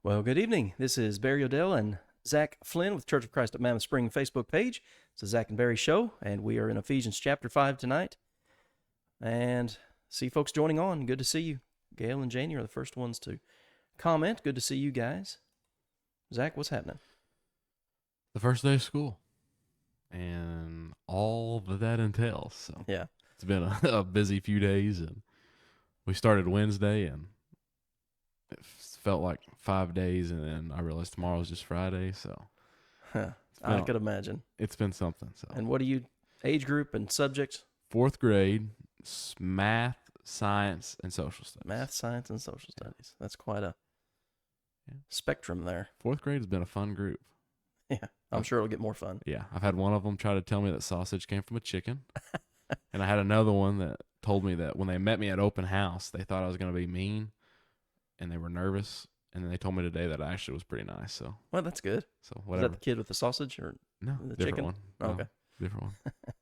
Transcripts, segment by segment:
Well, good evening. This is Barry Odell and Zack Flynn with Church of Christ at Mammoth Spring Facebook page. It's the Zack and Barry Show, and we are in Ephesians chapter 5 tonight. And see folks joining on. Good to see you. Gail and Janie are the first ones to comment. Good to see you guys. Zack, what's happening? The first day of school and all that entails. So yeah, it's been a busy few days, and we started Wednesday, and it felt like 5 days, and then I realized tomorrow's just Friday. So I could imagine. It's been something. So, and what do you age group and subject? Fourth grade, math, science, and social studies. Math, science, and social studies. That's quite a spectrum there. Fourth grade has been a fun group. Yeah, I'm sure it'll get more fun. Yeah, I've had one of them try to tell me that sausage came from a chicken. And I had another one that told me that when they met me at open house, they thought I was going to be mean, and they were nervous. And then they told me today that I actually was pretty nice. So, well, that's good. So whatever. Is that the kid with the sausage or no? The different chicken? one. Oh, No, okay, different one.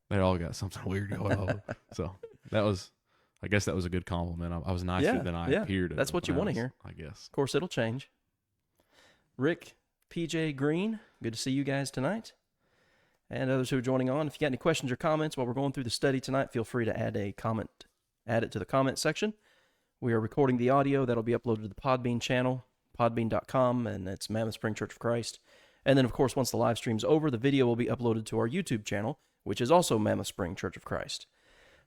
They all got something weird going on. So that was, I guess that was a good compliment. I was nicer than I appeared. That's what you want to hear. I guess. Of course, it'll change. Rick, PJ, Green, good to see you guys tonight. And others who are joining on. If you got any questions or comments while we're going through the study tonight, feel free to add a comment. Add it to the comment section. We are recording the audio. That'll be uploaded to the Podbean channel, podbean.com, and it's Mammoth Spring Church of Christ. And then, of course, once the live stream's over, the video will be uploaded to our YouTube channel, which is also Mammoth Spring Church of Christ.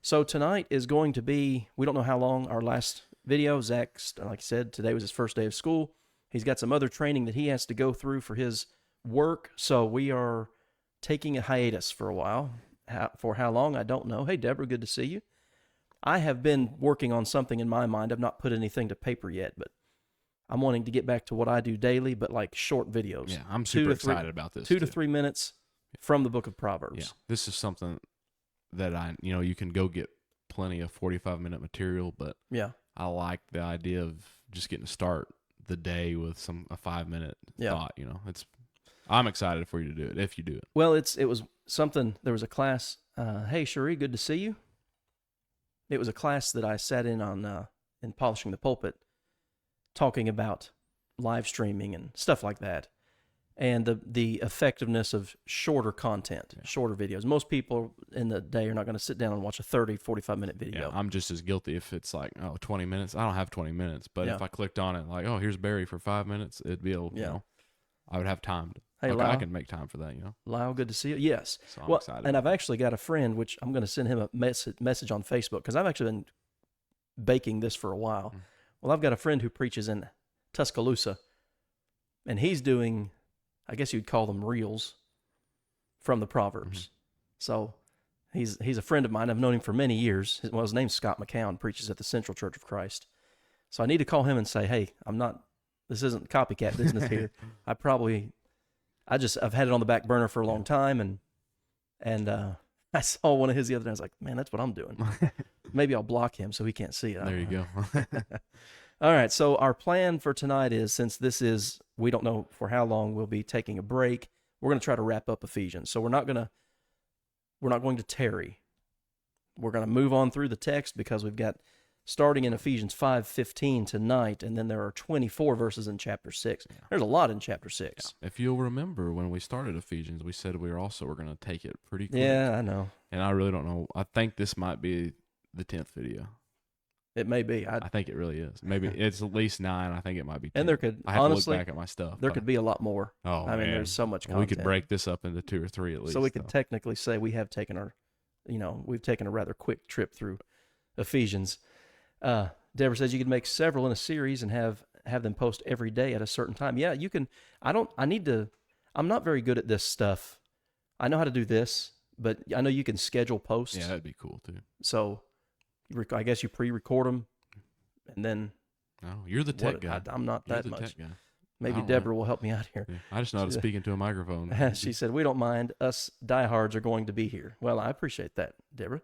So tonight is going to be, we don't know how long, our last video. Zach, like I said, today was his first day of school. He's got some other training that he has to go through for his work, so we are taking a hiatus for a while. For how long, I don't know. Hey, Deborah, good to see you. I have been working on something in my mind. I've not put anything to paper yet, but I'm wanting to get back to what I do daily, but like short videos. Yeah, I'm super excited about this. 2 to 3 minutes from the book of Proverbs. Yeah, this is something that you can go get plenty of 45-minute material, but yeah, I like the idea of just getting to start the day with a 5-minute thought. I'm excited for you to do it if you do it. Well, it was something. There was a class. Hey, Cherie, good to see you. It was a class that I sat in on in polishing the pulpit, talking about live streaming and stuff like that, and the effectiveness of shorter content, shorter videos. Most people in the day are not going to sit down and watch a 30, 45-minute video. Yeah, I'm just as guilty if it's like, 20 minutes. I don't have 20 minutes, but if I clicked on it like, here's Barry for 5 minutes, it'd be able, I would have time. Hey, okay, Lyle. I can make time for that, Lyle, good to see you. Yes. So I'm excited. And I've actually got a friend, which I'm going to send him a message on Facebook, because I've actually been baking this for a while. Mm. Well, I've got a friend who preaches in Tuscaloosa, and he's doing, I guess you'd call them reels from the Proverbs. Mm-hmm. So he's a friend of mine. I've known him for many years. His name's Scott McCown, preaches at the Central Church of Christ. So I need to call him and say, hey, this isn't copycat business here. I've had it on the back burner for a long time, and I saw one of his the other day. I was like, man, that's what I'm doing. Maybe I'll block him so he can't see it. There you go. All right, so our plan for tonight is, since we don't know for how long we'll be taking a break, we're going to try to wrap up Ephesians. So we're not going to tarry. We're going to move on through the text because we've got starting in Ephesians 5:15 tonight, and then there are 24 verses in chapter 6. Yeah. There's a lot in chapter 6. Yeah. If you'll remember, when we started Ephesians, we said we were going to take it pretty quick. Yeah, I know. And I really don't know. I think this might be the 10th video. It may be. I think it really is. Maybe it's at least 9. I think it might be 10. And there could, I have honestly, to look back at my stuff. There could be a lot more. Oh, I mean, there's so much content. We could break this up into 2 or 3 at least. So we could technically say we have taken we've taken a rather quick trip through Ephesians. Deborah says you could make several in a series and have them post every day at a certain time. Yeah, you can. I'm not very good at this stuff. I know how to do this, but I know you can schedule posts. Yeah, that'd be cool too. So I guess you pre-record them and then. No, you're the tech guy. I'm not you're that the much. Tech guy. Maybe Deborah will help me out here. Yeah, I just know how to speak into a microphone. She said, we don't mind. Us diehards are going to be here. Well, I appreciate that, Deborah.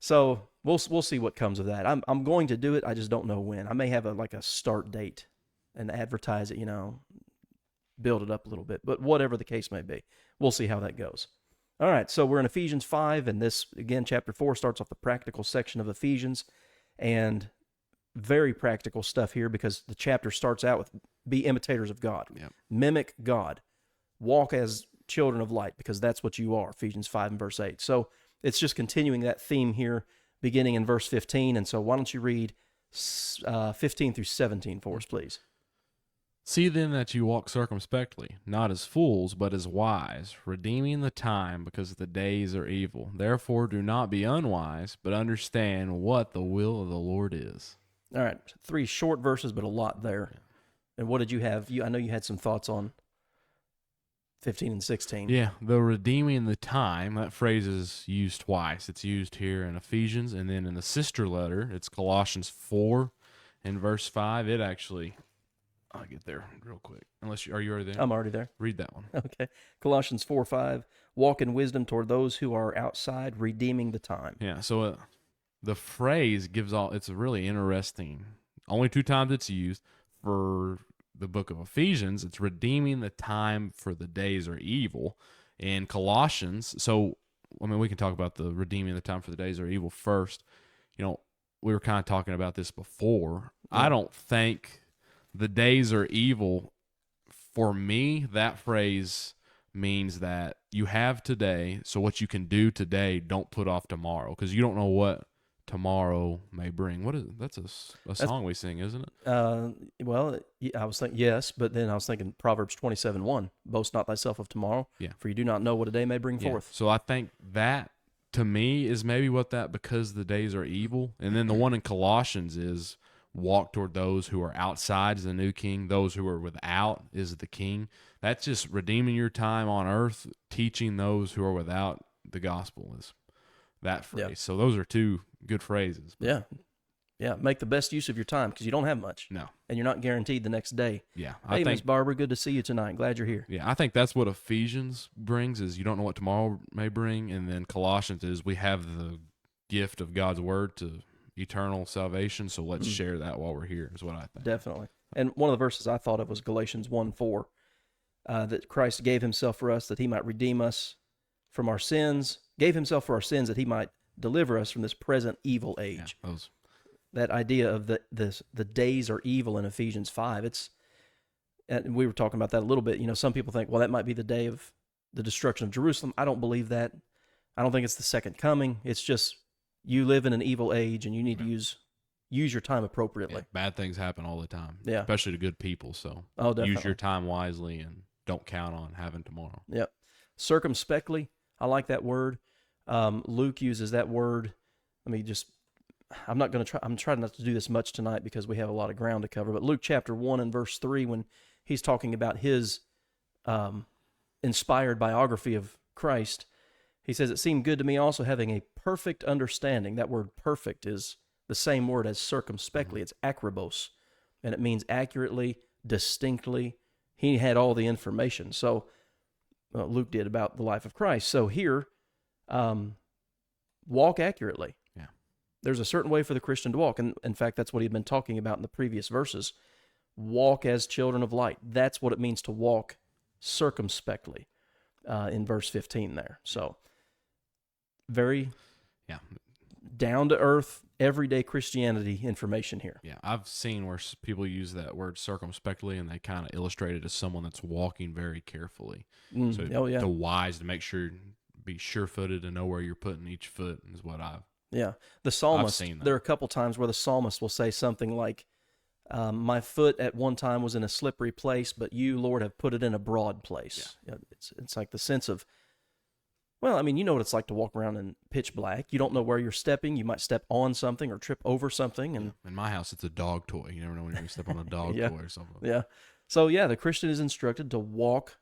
So we'll see what comes of that. I'm going to do it. I just don't know when. I may have a start date and advertise it, build it up a little bit. But whatever the case may be, we'll see how that goes. All right, so we're in Ephesians 5, and this, again, chapter 4 starts off the practical section of Ephesians. And very practical stuff here because the chapter starts out with be imitators of God. Yep. Mimic God. Walk as children of light because that's what you are, Ephesians 5 and verse 8. So it's just continuing that theme here beginning in verse 15. And so why don't you read 15 through 17 for us, please? See then that you walk circumspectly, not as fools, but as wise, redeeming the time, because the days are evil. Therefore do not be unwise, but understand what the will of the Lord is. All right, 3 short verses, but a lot there. Yeah. And what did you have? I know you had some thoughts on 15 and 16. Yeah, the redeeming the time, that phrase is used twice. It's used here in Ephesians, and then in the sister letter, it's Colossians 4 and verse 5. It actually... I'll get there real quick. Are you already there? I'm already there. Read that one. Okay. Colossians 4:5. Walk in wisdom toward those who are outside, redeeming the time. Yeah, so the phrase it's really interesting. Only 2 times it's used. For the book of Ephesians, it's redeeming the time for the days are evil. In Colossians, we can talk about the redeeming the time for the days are evil first. We were kind of talking about this before. Yeah. I don't think the days are evil. For me, that phrase means that you have today, so what you can do today, don't put off tomorrow, because you don't know what tomorrow may bring. That's a song we sing, isn't it? Well, I was thinking yes, but then I was thinking Proverbs 27:1. Boast not thyself of tomorrow, for you do not know what a day may bring forth. So I think that, to me, is maybe what that, because the days are evil. And then the one in Colossians is, walk toward those who are outside is the new king. Those who are without is the king. That's just redeeming your time on earth, teaching those who are without the gospel is that phrase. Yeah. So those are 2 good phrases. Yeah. Make the best use of your time because you don't have much. No. And you're not guaranteed the next day. Yeah. Hey, Miss Barbara, good to see you tonight. Glad you're here. Yeah, I think that's what Ephesians brings, is you don't know what tomorrow may bring. And then Colossians is we have the gift of God's word to eternal salvation, so let's share that while we're here, is what I think. Definitely. And one of the verses I thought of was Galatians 1:4, that Christ gave himself for us that he might redeem us from our sins, gave himself for our sins that he might deliver us from this present evil age. Yeah, that idea of the days are evil in Ephesians 5, and we were talking about that a little bit. Some people think, well, that might be the day of the destruction of Jerusalem. I don't believe that. I don't think it's the second coming. It's just you live in an evil age, and you need to use your time appropriately. Yeah, bad things happen all the time, yeah, especially to good people. So use your time wisely and don't count on having tomorrow. Yep. Circumspectly, I like that word. Luke uses that word. I'm trying not to do this much tonight because we have a lot of ground to cover, but Luke chapter 1 and verse 3, when he's talking about his inspired biography of Christ, he says, it seemed good to me also having a perfect understanding. That word perfect is the same word as circumspectly. It's akribos, and it means accurately, distinctly. He had all the information. So Luke did about the life of Christ. So here, walk accurately. Yeah. There's a certain way for the Christian to walk. And in fact, that's what he'd been talking about in the previous verses. Walk as children of light. That's what it means to walk circumspectly in verse 15 there. So very down-to-earth, everyday Christianity information here. Yeah, I've seen where people use that word circumspectly, and they kind of illustrate it as someone that's walking very carefully. To wise, to make sure, be sure-footed and know where you're putting each foot is what I've the psalmist, seen that. There are a couple times where the psalmist will say something like, my foot at one time was in a slippery place, but you, Lord, have put it in a broad place. Yeah. It's like the sense of, well, you know what it's like to walk around in pitch black. You don't know where you're stepping. You might step on something or trip over something. And in my house, it's a dog toy. You never know when you're going to step on a dog toy or something. Yeah. So, the Christian is instructed to walk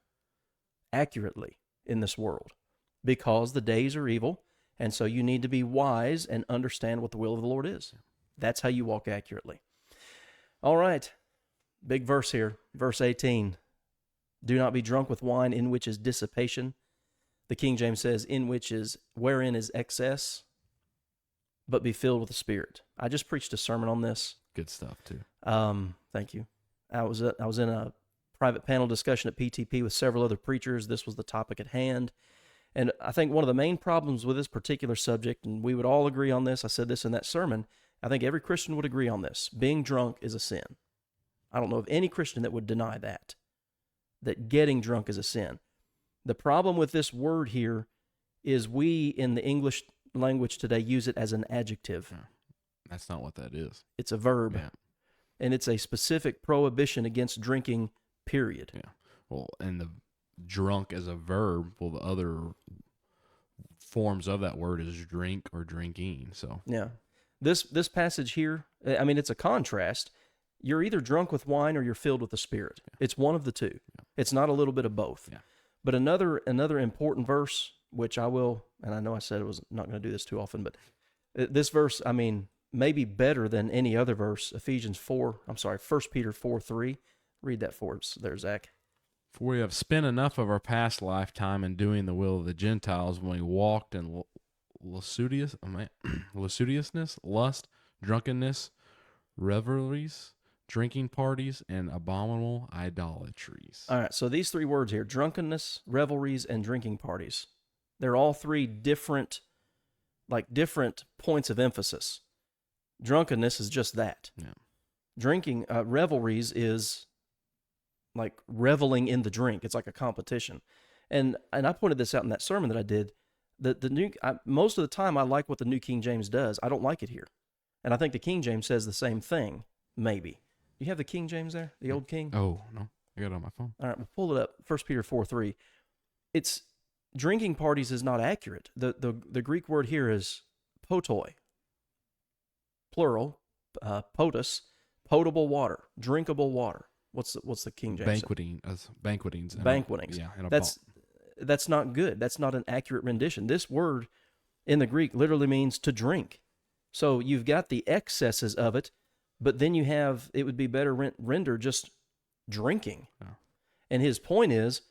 accurately in this world because the days are evil, and so you need to be wise and understand what the will of the Lord is. That's how you walk accurately. All right. Big verse here. Verse 18. Do not be drunk with wine, in which is dissipation. The King James says, wherein is excess, but be filled with the Spirit. I just preached a sermon on this. Good stuff, too. Thank you. I was in a private panel discussion at PTP with several other preachers. This was the topic at hand. And I think one of the main problems with this particular subject, and we would all agree on this, I said this in that sermon, I think every Christian would agree on this. Being drunk is a sin. I don't know of any Christian that would deny that getting drunk is a sin. The problem with this word here is we, in the English language today, use it as an adjective. Yeah. That's not what that is. It's a verb. Yeah. And it's a specific prohibition against drinking, period. Yeah. Well, and the drunk as a verb, well, the other forms of that word is drink or drinking. So yeah, this passage here, I mean, it's a contrast. You're either drunk with wine or you're filled with the Spirit. Yeah. It's one of the two. Yeah. It's not a little bit of both. Yeah. But another important verse, which I will, and I know I said I was not going to do this too often, but this verse, I mean, maybe better than any other verse. 1 Peter 4:3. Read that for us there, Zach. For we have spent enough of our past lifetime in doing the will of the Gentiles when we walked in lasciviousness, lust, drunkenness, revelries, drinking parties, and abominable idolatries. All right, so these three words here, drunkenness, revelries, and drinking parties, they're all three different points of emphasis. Drunkenness is just that. Yeah. Drinking, revelries is like reveling in the drink. It's like a competition. And I pointed this out in that sermon that I did. Most of the time I like what the New King James does. I don't like it here. And I think the King James says the same thing, maybe. You have the King James there? The Old King? Oh, no. I got it on my phone. All right, we'll pull it up. 1 Peter 4:3. It's drinking parties is not accurate. The Greek word here is potoi. Plural, potus, potable water, drinkable water. What's the King James? Banquetings. Banquetings. Yeah, that's not good. That's not an accurate rendition. This word in the Greek literally means to drink. So you've got the excesses of it, but then it would be better rendered just drinking. Yeah. And his point is,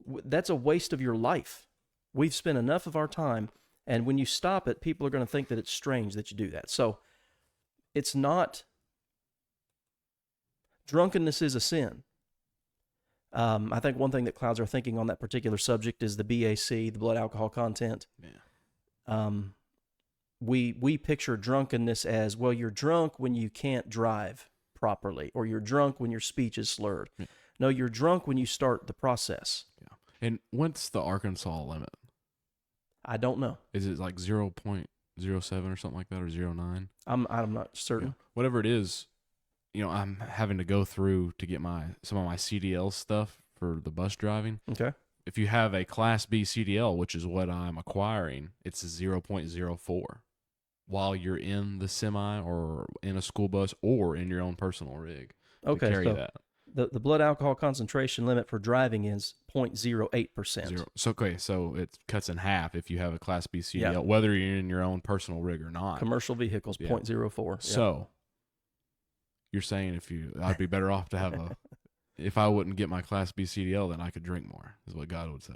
that's a waste of your life. We've spent enough of our time, and when you stop it, people are going to think that it's strange that you do that. So it's not, drunkenness is a sin. I think one thing that clouds our thinking on that particular subject is the BAC, the blood alcohol content. Yeah. We picture drunkenness as, well, you're drunk when you can't drive properly, or you're drunk when your speech is slurred. Yeah. No, you're drunk when you start the process. Yeah. And what's the Arkansas limit? I don't know. Is it like 0.07 or something like that, or 0.9? I'm not certain. Yeah. Whatever it is, I'm having to go through to get some of my CDL stuff for the bus driving. Okay. If you have a Class B CDL, which is what I'm acquiring, it's 0.04 while you're in the semi or in a school bus or in your own personal rig. Okay, carry so that. The blood alcohol concentration limit for driving is 0.08%. So it cuts in half if you have a Class B CDL, whether you're in your own personal rig or not. Commercial vehicles, 0.04. So you're saying I'd be better off to have if I wouldn't get my Class B CDL, then I could drink more, is what God would say.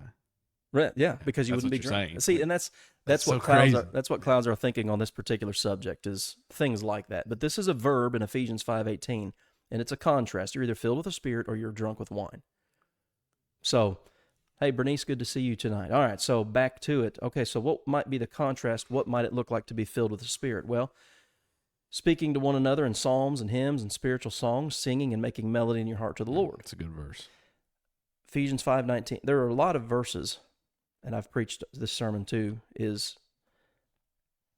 Right, yeah, because you That's wouldn't be what you're drunk. saying. See, and that's what clouds our thinking on this particular subject, is things like that. But this is a verb in Ephesians 5:18, and it's a contrast. You're either filled with the Spirit or you're drunk with wine. So, hey, Bernice, good to see you tonight. All right, so back to it. Okay, so what might be the contrast? What might it look like to be filled with the Spirit? Well, speaking to one another in psalms and hymns and spiritual songs, singing and making melody in your heart to the Lord. That's a good verse. Ephesians 5:19. There are a lot of verses, and I've preached this sermon too, is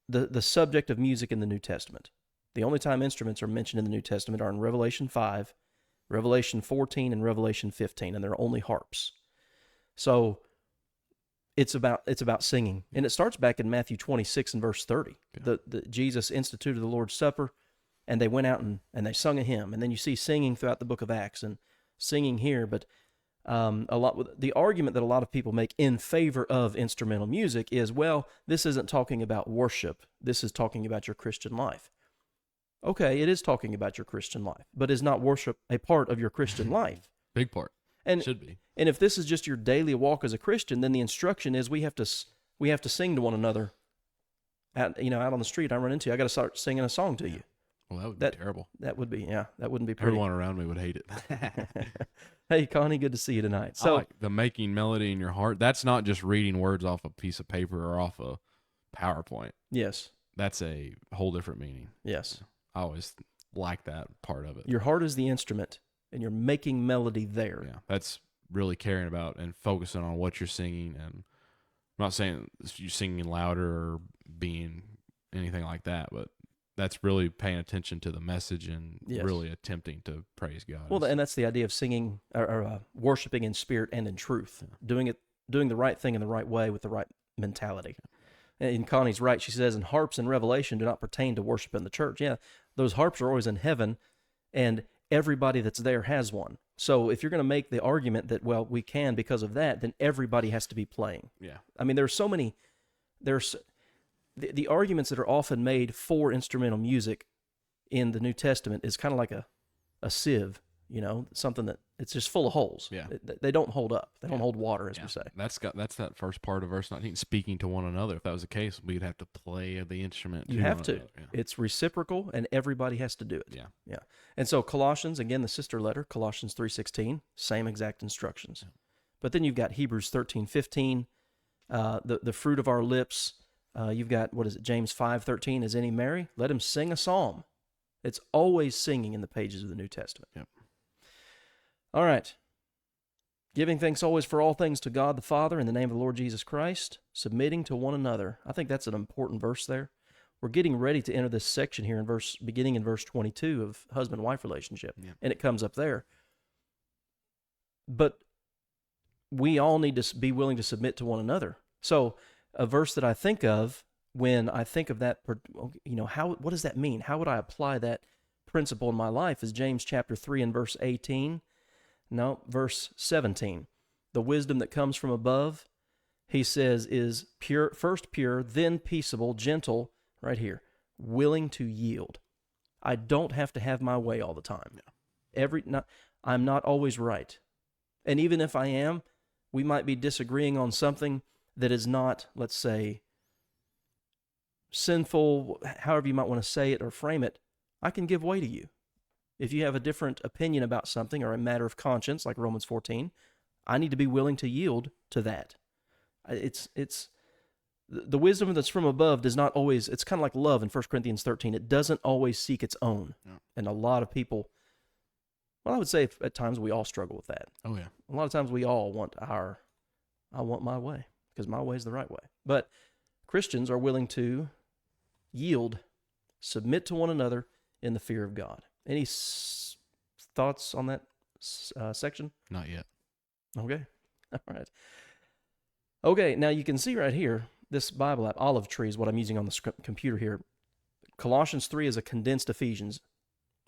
the subject of music in the New Testament. The only time instruments are mentioned in the New Testament are in Revelation 5, Revelation 14, and Revelation 15, and they're only harps. So it's about singing. And it starts back in Matthew 26 and verse 30. Yeah. Jesus instituted the Lord's Supper, and they went out and they sung a hymn. And then you see singing throughout the book of Acts and singing here. But the argument that a lot of people make in favor of instrumental music is, well, this isn't talking about worship. This is talking about your Christian life. Okay, it is talking about your Christian life, but is not worship a part of your Christian life? Big part. And should be. And if this is just your daily walk as a Christian, then the instruction is we have to sing to one another. Out on the street, I run into you. I got to start singing a song to you. Well, that would be terrible. That would be, that wouldn't be pretty. Everyone around me would hate it. Hey, Connie, good to see you tonight. So, I like the making melody in your heart. That's not just reading words off a piece of paper or off a PowerPoint. Yes. that's a whole different meaning. Yes. I always like that part of it. Your heart is the instrument, and you're making melody there. Yeah, that's really caring about and focusing on what you're singing. And I'm not saying you're singing louder or being anything like that, but that's really paying attention to the message and Yes. really attempting to praise God. Well, and that's the idea of singing or worshiping in spirit and in truth, doing the right thing in the right way with the right mentality. And Connie's right. She says, and harps in Revelation do not pertain to worship in the church. Yeah, those harps are always in heaven, and everybody that's there has one. So if you're going to make the argument that, well, we can because of that, then everybody has to be playing. Yeah. I mean, there's the arguments that are often made for instrumental music in the New Testament is kind of like a sieve, something that it's just full of holes. Yeah. They don't hold up. They don't hold water, as Yeah. we say. That's that first part of verse 19, speaking to one another. If that was the case, we'd have to play the instrument. You have one to. another. Yeah. It's reciprocal, and everybody has to do it. Yeah. Yeah. And so Colossians, again, the sister letter, Colossians 3:16, same exact instructions. Yeah. But then you've got Hebrews 13:15, the fruit of our lips. You've got, James 5:13, is any merry? Let him sing a psalm. It's always singing in the pages of the New Testament. Yep. All right. Giving thanks always for all things to God the Father in the name of the Lord Jesus Christ, submitting to one another. I think that's an important verse there. We're getting ready to enter this section here beginning in verse 22 of husband-wife relationship, and it comes up there. But we all need to be willing to submit to one another. So a verse that I think of when I think of that, what does that mean? How would I apply that principle in my life? Is James chapter 3 and verse 18. No, verse 17. The wisdom that comes from above, he says, is pure, first pure, then peaceable, gentle, right here, willing to yield. I don't have to have my way all the time. I'm not always right. And even if I am, we might be disagreeing on something that is not, let's say, sinful, however you might want to say it or frame it. I can give way to you. If you have a different opinion about something or a matter of conscience, like Romans 14, I need to be willing to yield to that. It's the wisdom that's from above does not always, it's kind of like love in 1 Corinthians 13. It doesn't always seek its own. Yeah. And a lot of people, well, I would say at times we all struggle with that. Oh, yeah. A lot of times we all want I want my way because my way is the right way. But Christians are willing to yield, submit to one another in the fear of God. Any thoughts on that section? Not yet. Okay. All right. Okay, now you can see right here, this Bible app, Olive Tree, is what I'm using on the computer here. Colossians 3 is a condensed Ephesians,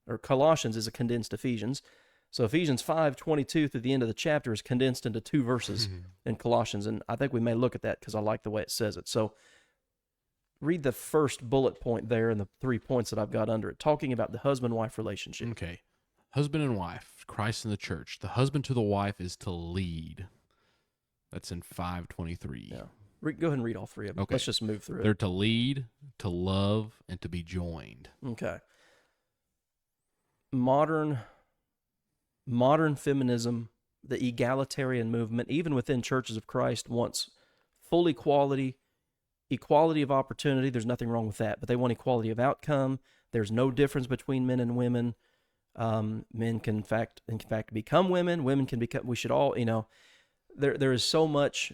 or Colossians is a condensed Ephesians. So Ephesians 5:22 through the end of the chapter is condensed into 2 verses in Colossians, and I think we may look at that because I like the way it says it. So read the first bullet point there and the 3 points that I've got under it, talking about the husband-wife relationship. Okay. Husband and wife, Christ in the church. The husband to the wife is to lead. That's in 5:23. Yeah. Go ahead and read all 3 of them. Okay. Let's just move through They're it. to lead, to love, and to be joined. Okay. Modern feminism, the egalitarian movement, even within churches of Christ, wants full equality of opportunity. There's nothing wrong with that, but they want equality of outcome. There's no difference between men and women. Men can, in fact, become women. Women can become. We should all, there is so much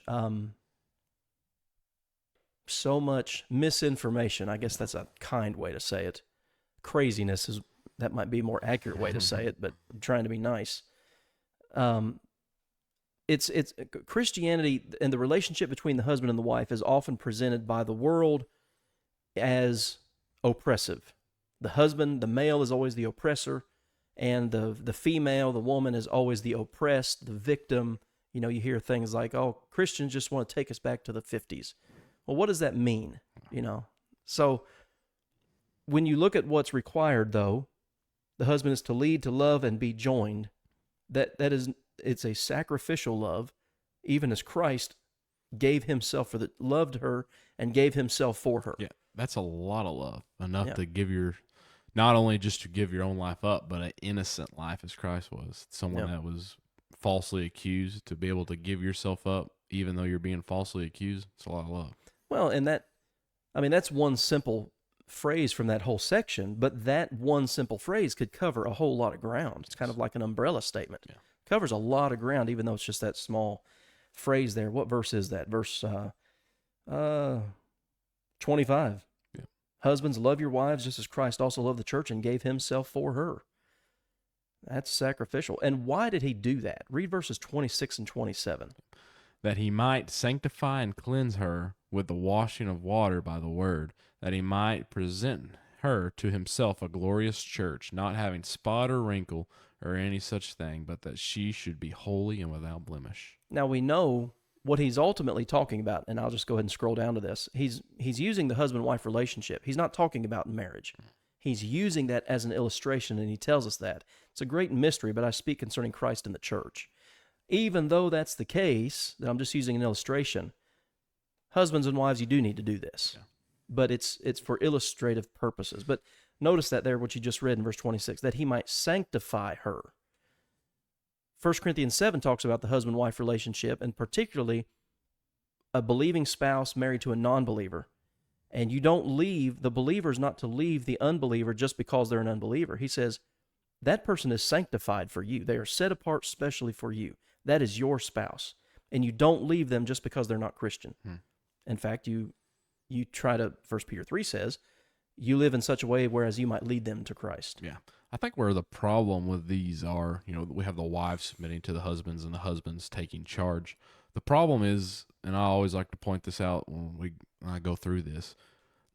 misinformation. I guess that's a kind way to say it. Craziness that might be a more accurate way to say it, but I'm trying to be nice. It's Christianity and the relationship between the husband and the wife is often presented by the world as oppressive. The husband, the male, is always the oppressor, and the female, the woman, is always the oppressed, the victim. You hear things like, "Oh, Christians just want to take us back to the 50s." Well, what does that mean? So when you look at what's required, though, the husband is to lead, to love, and be joined. It's a sacrificial love, even as Christ gave himself loved her and gave himself for her. Yeah, that's a lot of love. Enough to give not only just to give your own life up, but an innocent life as Christ was. Someone that was falsely accused, to be able to give yourself up, even though you're being falsely accused. It's a lot of love. Well, and that's one simple phrase from that whole section, but that one simple phrase could cover a whole lot of ground. It's kind of like an umbrella statement. Yeah. Covers a lot of ground, even though it's just that small phrase there. What verse is that? Verse 25. Yeah. Husbands, love your wives just as Christ also loved the church and gave himself for her. That's sacrificial. And why did he do that? Read verses 26 and 27. That he might sanctify and cleanse her with the washing of water by the word, that he might present her to himself a glorious church, not having spot or wrinkle or any such thing, but that she should be holy and without blemish. Now we know what he's ultimately talking about, and I'll just go ahead and scroll down to this. He's using the husband-wife relationship. He's not talking about marriage. He's using that as an illustration, and he tells us that. It's a great mystery, but I speak concerning Christ and the church. Even though that's the case, that I'm just using an illustration, husbands and wives, you do need to do this. Yeah. But it's for illustrative purposes. But notice that there, what you just read in verse 26, that he might sanctify her. 1 Corinthians 7 talks about the husband-wife relationship, and particularly a believing spouse married to a non-believer. And you don't leave, the believer is not to leave the unbeliever just because they're an unbeliever. He says, that person is sanctified for you. They are set apart specially for you. That is your spouse. And you don't leave them just because they're not Christian. In fact, you try to, 1 Peter 3 says, you live in such a way whereas you might lead them to Christ. Yeah. I think where the problem with these are, we have the wives submitting to the husbands and the husbands taking charge. The problem is, and I always like to point this out when I go through this,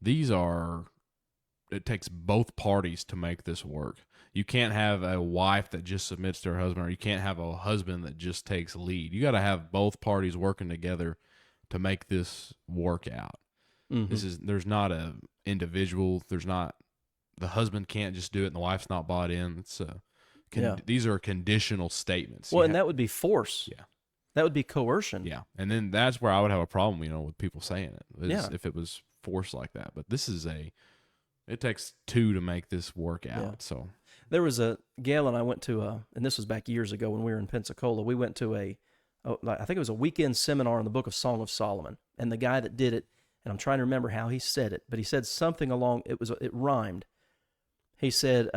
it takes both parties to make this work. You can't have a wife that just submits to her husband, or you can't have a husband that just takes lead. You got to have both parties working together to make this work out. Mm-hmm. There's not a individual. The husband can't just do it and the wife's not bought in. These are conditional statements. Well, and that would be force. Yeah. That would be coercion. Yeah. And then that's where I would have a problem, with people saying it. If it was force like that. But it takes two to make this work out. Yeah. So there was a gal and I went to and this was back years ago when we were in Pensacola. We went to I think it was a weekend seminar on the book of Song of Solomon. And the guy that did it, and I'm trying to remember how he said it, but he said something along, it rhymed. He said,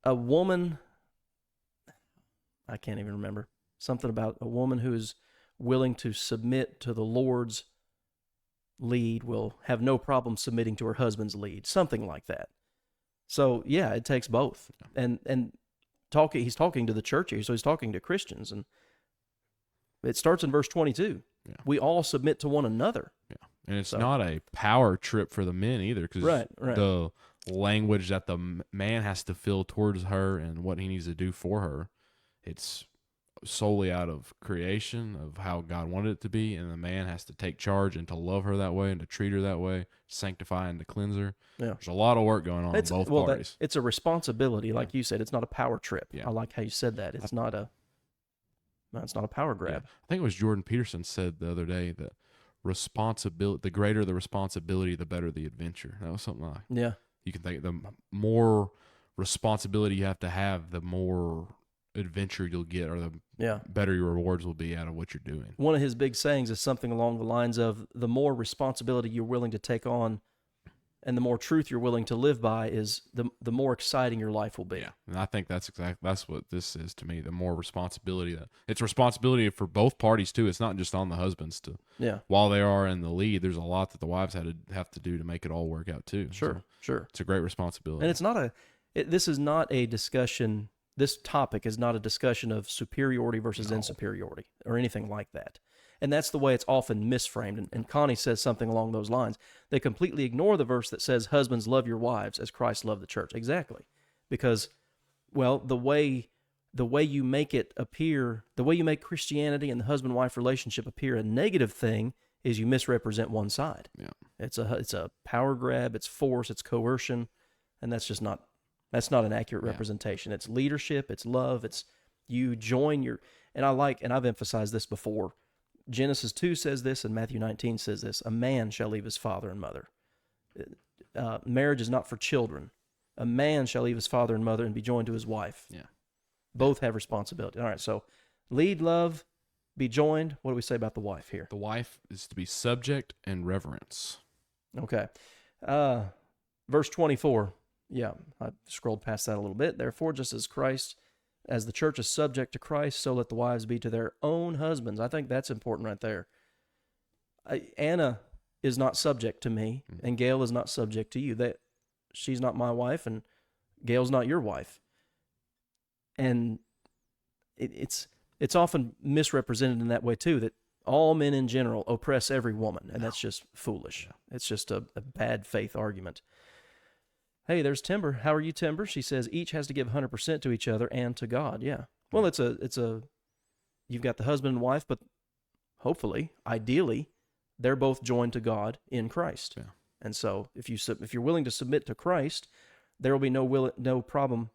a woman, I can't even remember, something about a woman who is willing to submit to the Lord's lead will have no problem submitting to her husband's lead, something like that. So, yeah, it takes both. And he's talking to the church here, so he's talking to Christians, and it starts in verse 22. Yeah. We all submit to one another. Yeah, and it's not a power trip for the men either, because the language that the man has to feel towards her and what he needs to do for her, it's solely out of creation of how God wanted it to be, and the man has to take charge and to love her that way and to treat her that way, sanctify and to cleanse her. Yeah. There's a lot of work going on both parties. It's a responsibility, like you said. It's not a power trip. Yeah. I like how you said that. It's not a power grab. Yeah. I think it was Jordan Peterson said the other day that the greater the responsibility, the better the adventure. That was something like, yeah. You can think the more responsibility you have to have, the more adventure you'll get, or the better your rewards will be out of what you're doing. One of his big sayings is something along the lines of, the more responsibility you're willing to take on and the more truth you're willing to live by is the more exciting your life will be. Yeah, and I think that's what this is to me. The more responsibility it's responsibility for both parties too. It's not just on the husbands to. Yeah. While they are in the lead, there's a lot that the wives have to do to make it all work out too. Sure. It's a great responsibility. And it's not this is not a discussion. This topic is not a discussion of superiority versus insuperiority or anything like that. And that's the way it's often misframed. And Connie says something along those lines. They completely ignore the verse that says, husbands, love your wives as Christ loved the church. Exactly. Because, well, the way you make it appear, the way you make Christianity and the husband-wife relationship appear a negative thing is you misrepresent one side. Yeah. It's a power grab, it's force, it's coercion, and that's not an accurate representation. It's leadership, it's love, it's you join your, and I've emphasized this before, Genesis 2 says this, and Matthew 19 says this, a man shall leave his father and mother. Marriage is not for children. A man shall leave his father and mother and be joined to his wife. Yeah. Both have responsibility. All right, so lead, love, be joined. What do we say about the wife here? The wife is to be subject and reverence. Okay. Verse 24. Yeah, I scrolled past that a little bit. Therefore, just as the church is subject to Christ, so let the wives be to their own husbands. I think that's important right there. Anna is not subject to me, and Gail is not subject to you. She's not my wife, and Gail's not your wife. And it's often misrepresented in that way too, that all men in general oppress every woman, and that's just foolish. It's just a bad faith argument. Hey, there's Timber. How are you, Timber? She says each has to give 100% to each other and to God. Yeah. Well, you've got the husband and wife, but hopefully, ideally, they're both joined to God in Christ. Yeah. And so, if you're willing to submit to Christ, there will be no problem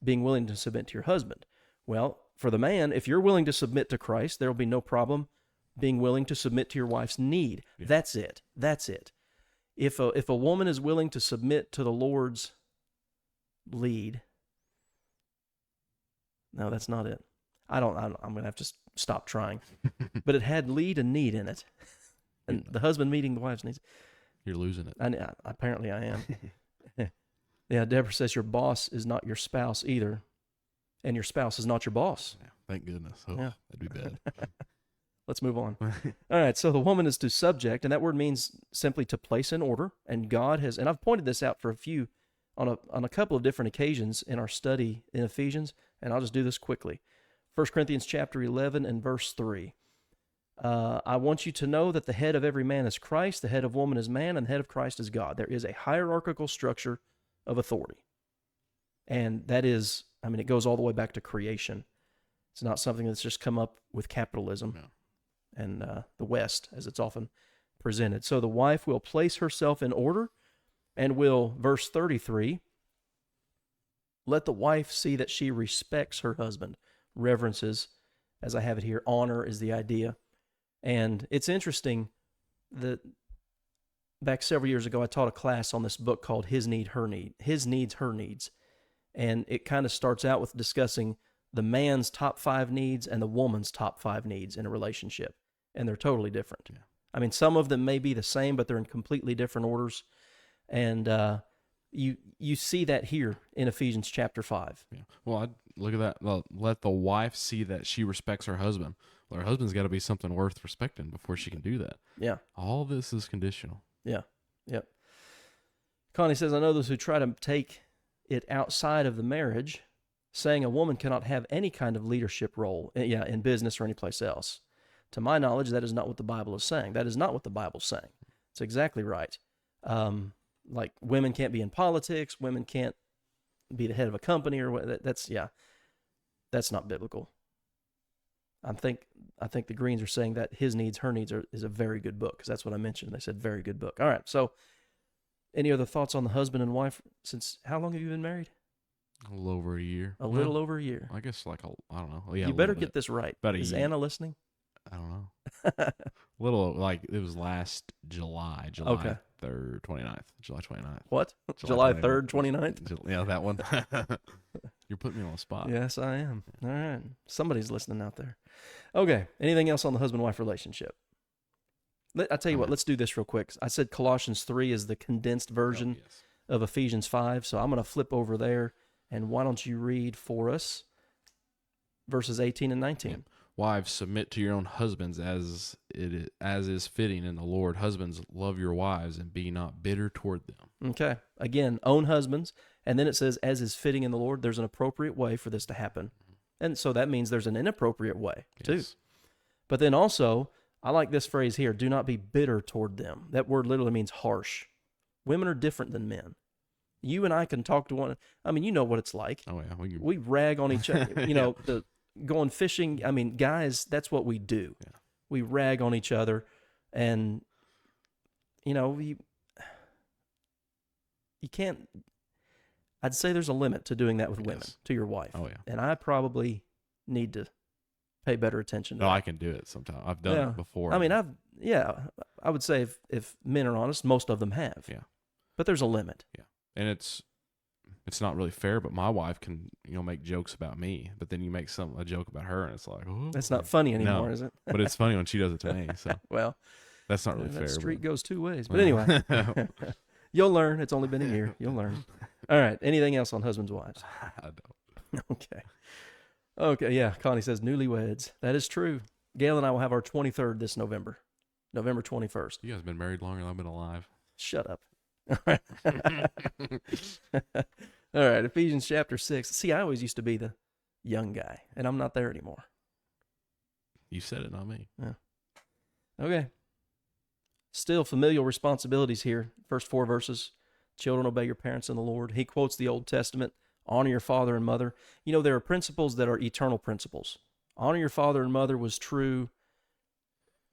being willing to submit to your husband. Well, for the man, if you're willing to submit to Christ, there will be no problem being willing to submit to your wife's need. Yeah. That's it. If a woman is willing to submit to the Lord's lead, no, that's not it. I'm going to have to stop trying. But it had lead and need in it. And the husband meeting the wife's needs. You're losing it. Apparently I am. Yeah, Deborah says your boss is not your spouse either. And your spouse is not your boss. Yeah, thank goodness. Oh, yeah. That'd be bad. Let's move on. All right, so the woman is to subject, and that word means simply to place in order. And God has, and I've pointed this out for on a couple of different occasions in our study in Ephesians, and I'll just do this quickly. 1 Corinthians chapter 11 and verse 3. I want you to know that the head of every man is Christ, the head of woman is man, and the head of Christ is God. There is a hierarchical structure of authority. And that is, it goes all the way back to creation. It's not something that's just come up with capitalism. No. And the West, as it's often presented. So the wife will place herself in order and will, verse 33, let the wife see that she respects her husband. Reverences, as I have it here, honor is the idea. And it's interesting that back several years ago, I taught a class on this book called His Need, Her Need. His Needs, Her Needs. And it kind of starts out with discussing the man's top 5 needs and the woman's top 5 needs in a relationship. And they're totally different. Yeah. Some of them may be the same, but they're in completely different orders. And you see that here in Ephesians chapter 5. Yeah. Well, I'd look at that. Well, let the wife see that she respects her husband. Well, her husband's got to be something worth respecting before she can do that. Yeah. All this is conditional. Yeah. Yep. Connie says, I know those who try to take it outside of the marriage, saying a woman cannot have any kind of leadership role in business or any place else. To my knowledge, that is not what the Bible is saying. That is not what the Bible's saying. It's exactly right. Like women can't be in politics, women can't be the head of a company or what. That's not biblical. I think the Greens are saying that His Needs, Her Needs is a very good book, because that's what I mentioned. They said very good book. All right. So, any other thoughts on the husband and wife? Since how long have you been married? A little over a year. A little over a year. I guess I don't know. Yeah, you better get this right. Is Anna listening? I don't know. Little, like, it was last July okay. 3rd, 29th. July 29th. What? July 3rd, 29th? Yeah, that one. You're putting me on the spot. Yes, I am. All right. Somebody's listening out there. Okay. Anything else on the husband-wife relationship? I'll tell you what, let's do this real quick. I said Colossians 3 is the condensed version of Ephesians 5, so I'm going to flip over there, and why don't you read for us verses 18 and 19. Yeah. Wives, submit to your own husbands as is fitting in the Lord. Husbands, love your wives and be not bitter toward them. Okay. Again, own husbands. And then it says, as is fitting in the Lord, there's an appropriate way for this to happen. And so that means there's an inappropriate way too. But then also, I like this phrase here, do not be bitter toward them. That word literally means harsh. Women are different than men. You and I can talk to one. You know what it's like. Oh, yeah. We rag on each other. Going fishing, guys, that's what we do. Yeah. We rag on each other, and you can't. I'd say there's a limit to doing that with women, to your wife. Oh, yeah. And I probably need to pay better attention to that. I can do it sometimes. I've done it before. I would say if men are honest, most of them have. Yeah. But there's a limit. Yeah. And it's not really fair, but my wife can, make jokes about me, but then you make a joke about her, and it's like, oh. That's not funny anymore, is it? But it's funny when she does it to me, so. Well. That's not really fair. That street goes two ways. But anyway. You'll learn. It's only been a year. You'll learn. All right. Anything else on husbands, wives? I don't. Okay. Okay. Yeah. Connie says newlyweds. That is true. Gail and I will have our 23rd this November, November 21st. You guys have been married longer than I've been alive. Shut up. All right. All right. Ephesians chapter 6. See, I always used to be the young guy, and I'm not there anymore. You said it, not me. Yeah. Okay. Still familial responsibilities here. First 4 verses. Children, obey your parents in the Lord. He quotes the Old Testament. Honor your father and mother. You know, there are principles that are eternal principles. Honor your father and mother was true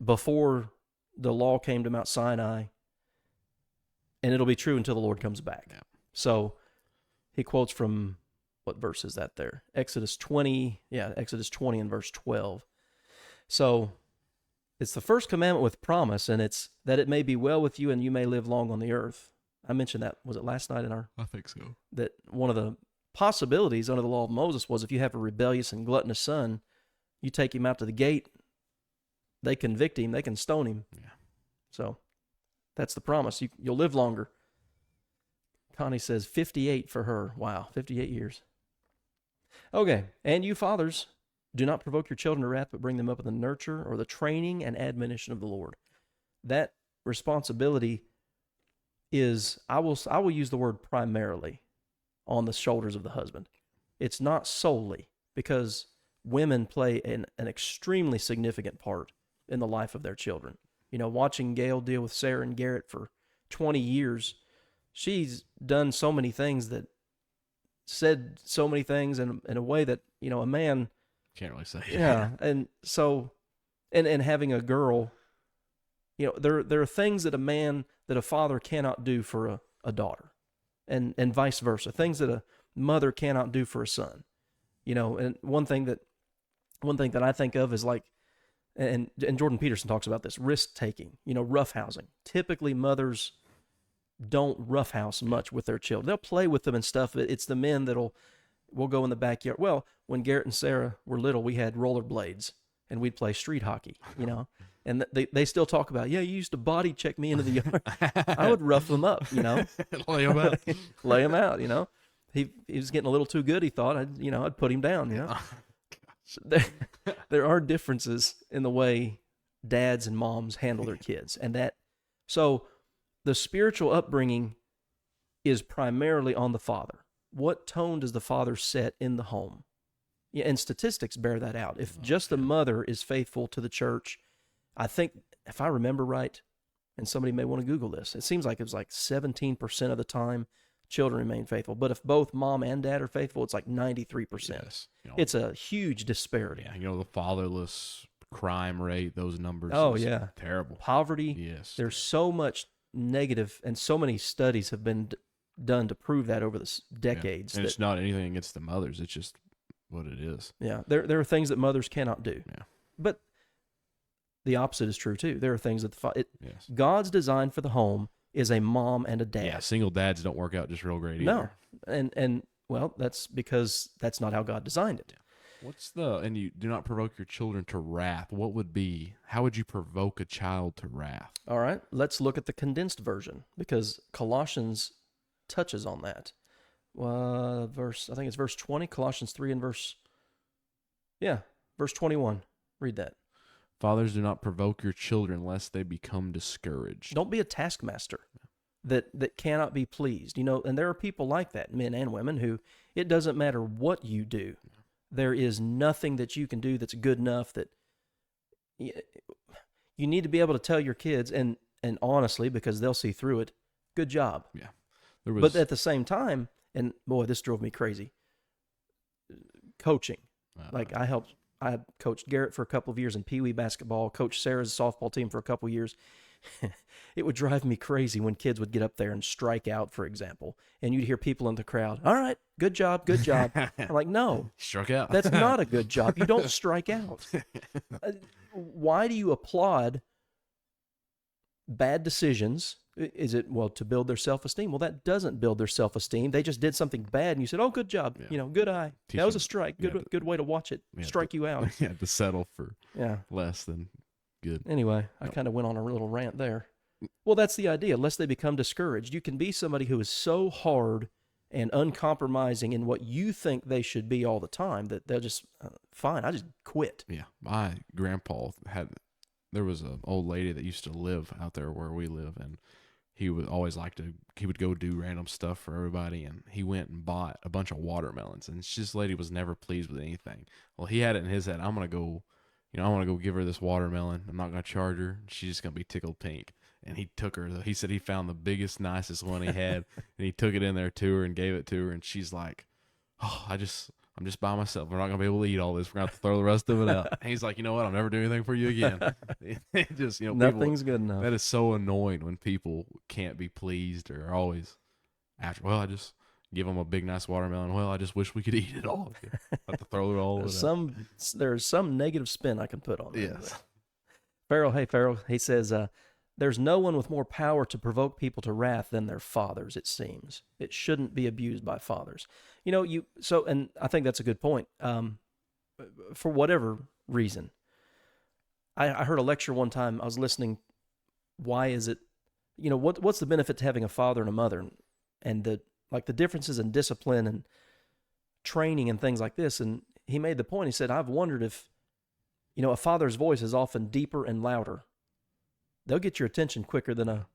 before the law came to Mount Sinai, and it'll be true until the Lord comes back. Yeah. So he quotes from, what verse is that there? Exodus 20. Yeah, Exodus 20 and verse 12. So it's the first commandment with promise, and it's that it may be well with you and you may live long on the earth. I mentioned that, was it last night in our... I think so. That one of the possibilities under the law of Moses was if you have a rebellious and gluttonous son, you take him out to the gate, they convict him, they can stone him. Yeah. So that's the promise. You'll live longer. Connie says 58 for her. Wow, 58 years. Okay, and you fathers, do not provoke your children to wrath, but bring them up in the nurture or the training and admonition of the Lord. That responsibility is, I will use the word primarily, on the shoulders of the husband. It's not solely, because women play an extremely significant part in the life of their children. You know, watching Gail deal with Sarah and Garrett for 20 years, she's done so many things, that said so many things in a way that, you know, a man can't really say. Yeah. And so, and having a girl, you know, there are things that a father cannot do for a daughter, and vice versa. Things that a mother cannot do for a son. You know, and one thing that I think of is like, and Jordan Peterson talks about this, risk taking, you know, roughhousing. Typically mothers don't roughhouse much with their children. They'll play with them and stuff. It's the men we'll go in the backyard. Well, when Garrett and Sarah were little, we had rollerblades and we'd play street hockey, you know, and they still talk about, yeah, you used to body check me into the yard. I would rough them up, you know, lay them out, lay him out, you know. He was getting a little too good. He thought I'd put him down, you know. So there are differences in the way dads and moms handle their kids, so the spiritual upbringing is primarily on the father. What tone does the father set in the home? Yeah, and statistics bear that out. If just the mother is faithful to the church, I think, if I remember right, and somebody may want to Google this, it seems like it was like 17% of the time children remain faithful. But if both mom and dad are faithful, it's like 93%. Yes. You know, it's a huge disparity. Yeah, you know, the fatherless crime rate, those numbers. Oh, yeah. Terrible. Poverty. Yes. There's so much negative, and so many studies have been done to prove that over the decades. Yeah. And it's not anything against the mothers. It's just what it is. Yeah. There are things that mothers cannot do. Yeah. But the opposite is true too. There are things that yes. God's design for the home is a mom and a dad. Yeah, single dads don't work out just real great either. No. And well, that's because that's not how God designed it. Yeah. And you do not provoke your children to wrath. How would you provoke a child to wrath? All right, let's look at the condensed version, because Colossians touches on that. I think it's verse 20, Colossians 3 and verse 21. Read that. Fathers, do not provoke your children lest they become discouraged. Don't be a taskmaster that cannot be pleased. You know, and there are people like that, men and women, who it doesn't matter what you do. There is nothing that you can do that's good enough. That you need to be able to tell your kids, and honestly, because they'll see through it, good job. Yeah. But at the same time, and boy, this drove me crazy, coaching. I coached Garrett for a couple of years in Pee Wee basketball, coached Sarah's softball team for a couple of years. It would drive me crazy when kids would get up there and strike out, for example, and you'd hear people in the crowd, all right, good job, good job. I'm like, no. Struck out. That's not a good job. You don't strike out. Why do you applaud bad decisions? Is it, to build their self-esteem? Well, that doesn't build their self-esteem. They just did something bad, and you said, oh, good job. Yeah. You know, good eye. That was a strike. Good way to watch it. Strike you out. Yeah, to settle for less than good. Anyway, I kind of went on a little rant there. Well, that's the idea. Lest they become discouraged. You can be somebody who is so hard and uncompromising in what you think they should be all the time that they'll just, fine, I just quit. Yeah, my grandpa there was an old lady that used to live out there where we live, and he would always he would go do random stuff for everybody, and he went and bought a bunch of watermelons, and this lady was never pleased with anything. Well, he had it in his head, I want to go give her this watermelon. I'm not going to charge her. She's just going to be tickled pink. And he took her. He said he found the biggest, nicest one he had, and he took it in there to her and gave it to her. And she's like, "Oh, I'm just by myself. We're not gonna be able to eat all this. We're gonna have to throw the rest of it out." And he's like, "You know what? I'll never do anything for you again." Just Nothing's good enough. That is so annoying when people can't be pleased or are always after. Well, I just give them a big, nice watermelon. Well, I just wish we could eat it all. Have to throw it all. There's some negative spin I can put on that. Yes. Farrell, he says, there's no one with more power to provoke people to wrath than their fathers, it seems. It shouldn't be abused by fathers. And I think that's a good point. For whatever reason, I heard a lecture one time. I was listening. Why is it, what's the benefit to having a father and a mother, and the differences in discipline and training and things like this? And he made the point. He said, I've wondered if, a father's voice is often deeper and louder. They'll get your attention quicker than a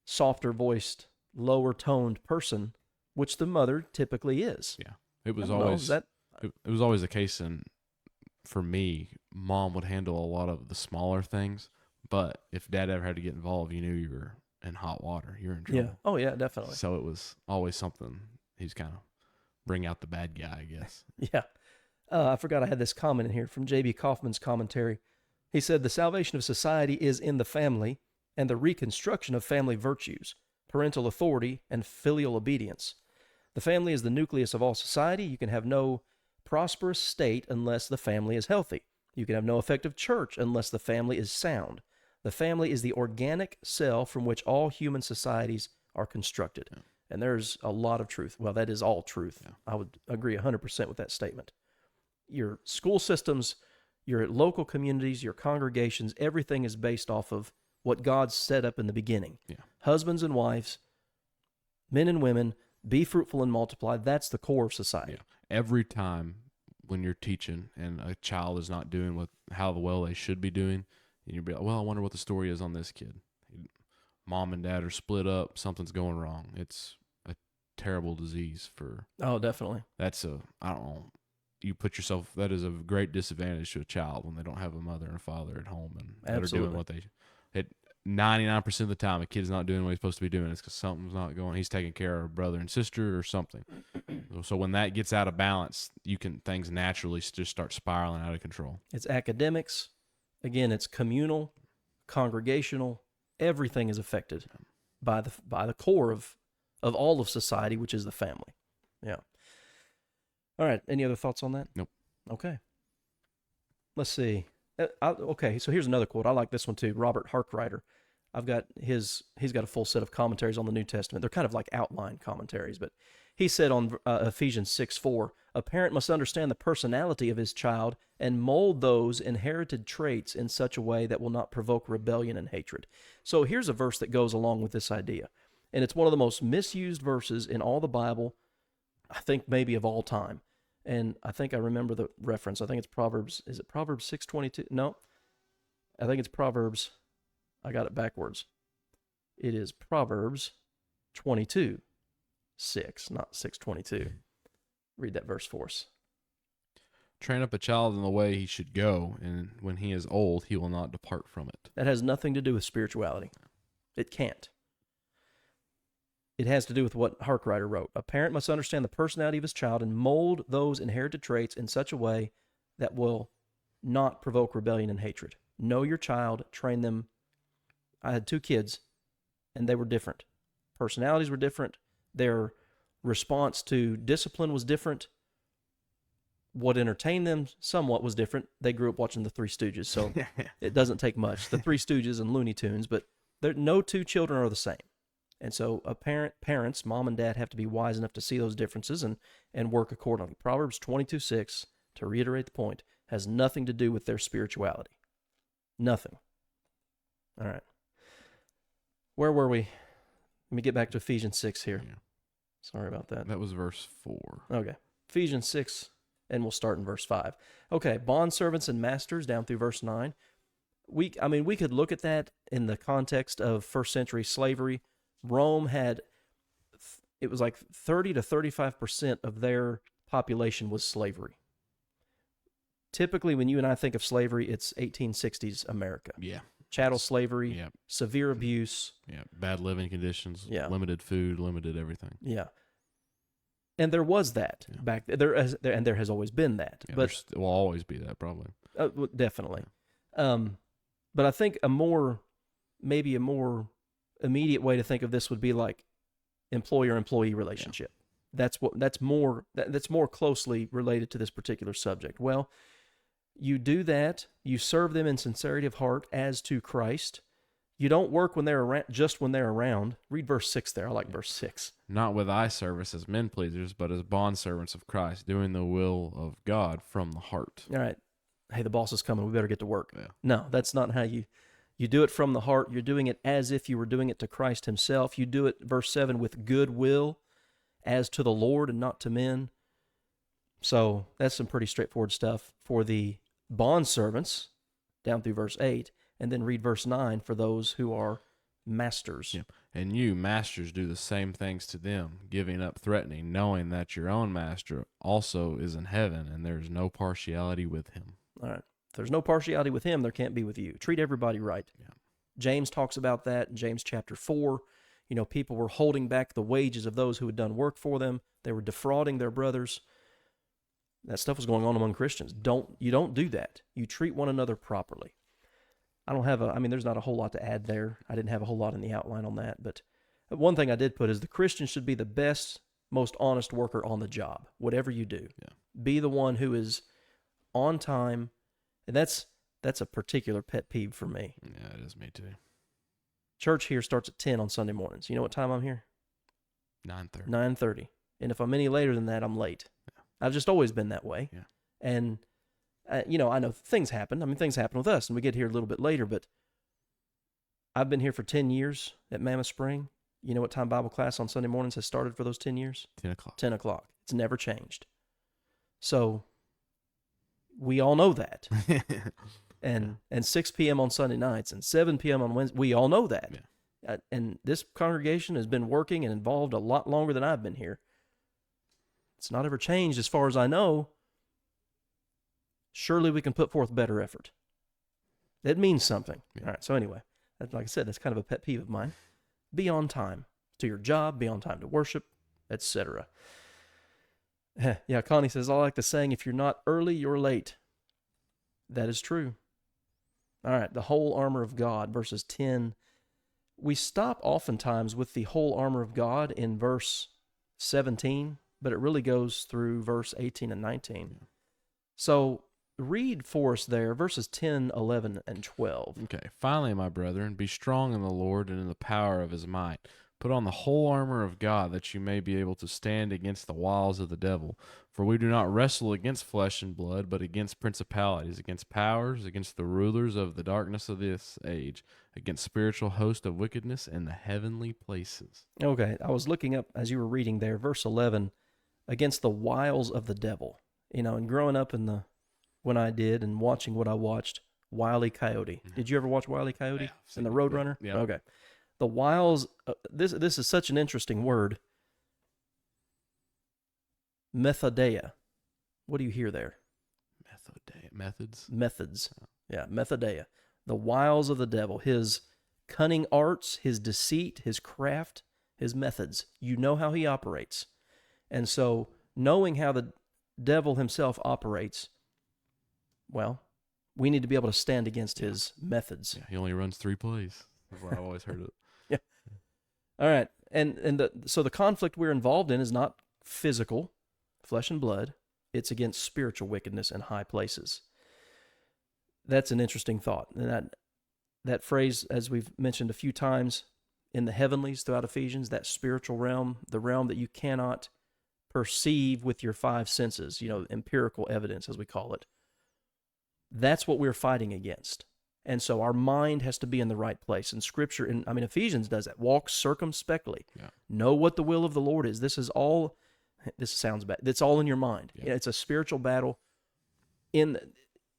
softer voiced, lower toned person, which the mother typically is. Yeah. It was always the case. And for me, mom would handle a lot of the smaller things, but if dad ever had to get involved, you knew you were in hot water. You're in trouble. Yeah. Oh yeah, definitely. So it was always something. He's kind of bring out the bad guy, I guess. Yeah. I forgot I had this comment in here from J.B. Kaufman's commentary. He said, the salvation of society is in the family and the reconstruction of family virtues, parental authority, and filial obedience. The family is the nucleus of all society. You can have no prosperous state unless the family is healthy. You can have no effective church unless the family is sound. The family is the organic cell from which all human societies are constructed. Yeah. And there's a lot of truth. Well, that is all truth. Yeah. I would agree 100% with that statement. Your school systems, your local communities, your congregations, everything is based off of what God set up in the beginning. Yeah. Husbands and wives, men and women, be fruitful and multiply. That's the core of society. Yeah. Every time when you're teaching and a child is not doing how well they should be doing, and you'll be like, well, I wonder what the story is on this kid. Mom and dad are split up. Something's going wrong. It's a terrible disease for... Oh, definitely. I don't know. You put yourself, that is a great disadvantage to a child when they don't have a mother and a father at home and that are doing what they, 99% of the time, a kid's not doing what he's supposed to be doing. It's because something's not going, he's taking care of a brother and sister or something. So when that gets out of balance, things naturally just start spiraling out of control. It's academics. Again, it's communal, congregational. Everything is affected by the core of all of society, which is the family. Yeah. All right. Any other thoughts on that? Nope. Okay. Let's see. Okay. So here's another quote. I like this one too. Robert Harkrider. He's got a full set of commentaries on the New Testament. They're kind of like outline commentaries, but he said on Ephesians 6:4, a parent must understand the personality of his child and mold those inherited traits in such a way that will not provoke rebellion and hatred. So here's a verse that goes along with this idea. And it's one of the most misused verses in all the Bible, I think maybe of all time. And I think I remember the reference. I think it's Proverbs. Is it Proverbs 6:22? No. I think it's Proverbs. I got it backwards. It is Proverbs 22:6, not 6:22. Read that verse for us. Train up a child in the way he should go, and when he is old, he will not depart from it. That has nothing to do with spirituality. It can't. It has to do with what Harkrider wrote. A parent must understand the personality of his child and mold those inherited traits in such a way that will not provoke rebellion and hatred. Know your child, train them. I had 2 kids, and they were different. Personalities were different. Their response to discipline was different. What entertained them somewhat was different. They grew up watching the Three Stooges, so it doesn't take much. The Three Stooges and Looney Tunes, but no 2 children are the same. And so parents, mom and dad, have to be wise enough to see those differences and work accordingly. Proverbs 22:6, to reiterate the point, has nothing to do with their spirituality. Nothing. All right. Where were we? Let me get back to Ephesians 6 here. Yeah. Sorry about that. That was verse 4. Okay. Ephesians 6, and we'll start in verse 5. Okay, bondservants and masters down through verse 9. We could look at that in the context of first century slavery. Rome had, it was like 30 to 35% of their population was slavery. Typically, when you and I think of slavery, it's 1860s America. Yeah. Chattel slavery, Yeah. severe abuse. Yeah. Bad living conditions. Yeah. Limited food, limited everything. Yeah. And there was that back there, and there has always been that. Yeah, but there will always be that, probably. well, definitely. But I think maybe a more immediate way to think of this would be like employer-employee relationship. Yeah. That's more closely related to this particular subject. Well, you do that. You serve them in sincerity of heart as to Christ. You don't work when they're around, just when they're around. Read verse 6 there. I like verse 6. Not with eye service as men pleasers, but as bondservants of Christ, doing the will of God from the heart. All right. Hey, the boss is coming. We better get to work. Yeah. No, that's not how you do it from the heart. You're doing it as if you were doing it to Christ himself. You do it, verse 7, with good will as to the Lord and not to men. So that's some pretty straightforward stuff for the bondservants down through verse 8. And then read verse 9 for those who are masters. Yeah. And you, masters, do the same things to them, giving up threatening, knowing that your own master also is in heaven, and there is no partiality with him. All right. If there's no partiality with him, there can't be with you. Treat everybody right. Yeah. James talks about that in James chapter 4. You know, people were holding back the wages of those who had done work for them. They were defrauding their brothers. That stuff was going on among Christians. You don't do that. You treat one another properly. There's not a whole lot to add there. I didn't have a whole lot in the outline on that, but one thing I did put is the Christian should be the best, most honest worker on the job, whatever you do. Yeah. Be the one who is on time, and that's a particular pet peeve for me. Yeah, it is me too. Church here starts at 10 on Sunday mornings. You know what time I'm here? 9:30. 9:30. And if I'm any later than that, I'm late. Yeah. I've just always been that way. Yeah. And I know things happen. I mean, things happen with us, and we get here a little bit later, but I've been here for 10 years at Mammoth Spring. You know what time Bible class on Sunday mornings has started for those 10 years? 10 o'clock. 10 o'clock. It's never changed. So we all know that. and 6 p.m. on Sunday nights and 7 p.m. on Wednesday, we all know that. Yeah. And this congregation has been working and involved a lot longer than I've been here. It's not ever changed as far as I know. Surely we can put forth better effort. That means something. Yeah. All right, so anyway, like I said, that's kind of a pet peeve of mine. Be on time to your job, be on time to worship, etc. Yeah, Connie says, I like the saying, if you're not early, you're late. That is true. All right, the whole armor of God, verses 10. We stop oftentimes with the whole armor of God in verse 17, but it really goes through verse 18 and 19. Yeah. So read for us there, verses 10, 11, and 12. Okay. Finally, my brethren, be strong in the Lord and in the power of his might. Put on the whole armor of God, that you may be able to stand against the wiles of the devil. For we do not wrestle against flesh and blood, but against principalities, against powers, against the rulers of the darkness of this age, against spiritual hosts of wickedness in the heavenly places. Okay. I was looking up, as you were reading there, verse 11, against the wiles of the devil. And growing up when I did and watching what I watched, Wile E. Coyote. Mm-hmm. Did you ever watch Wile E. Coyote and the Roadrunner? Yeah. Okay. The wiles, this is such an interesting word. Methodeia. What do you hear there? Methods? Methods. Yeah, methodeia. The wiles of the devil, his cunning arts, his deceit, his craft, his methods. You know how he operates. And so, knowing how the devil himself operates, well, we need to be able to stand against his methods. Yeah, he only runs 3 plays. That's why I've always heard it. Yeah. All right. So the conflict we're involved in is not physical, flesh and blood. It's against spiritual wickedness in high places. That's an interesting thought. And that phrase, as we've mentioned a few times in the heavenlies throughout Ephesians, that spiritual realm, the realm that you cannot perceive with your 5 senses, empirical evidence, as we call it. That's what we're fighting against. And so our mind has to be in the right place. And Scripture, Ephesians does that. Walk circumspectly. Yeah. Know what the will of the Lord is. This sounds bad. It's all in your mind. Yeah. It's a spiritual battle in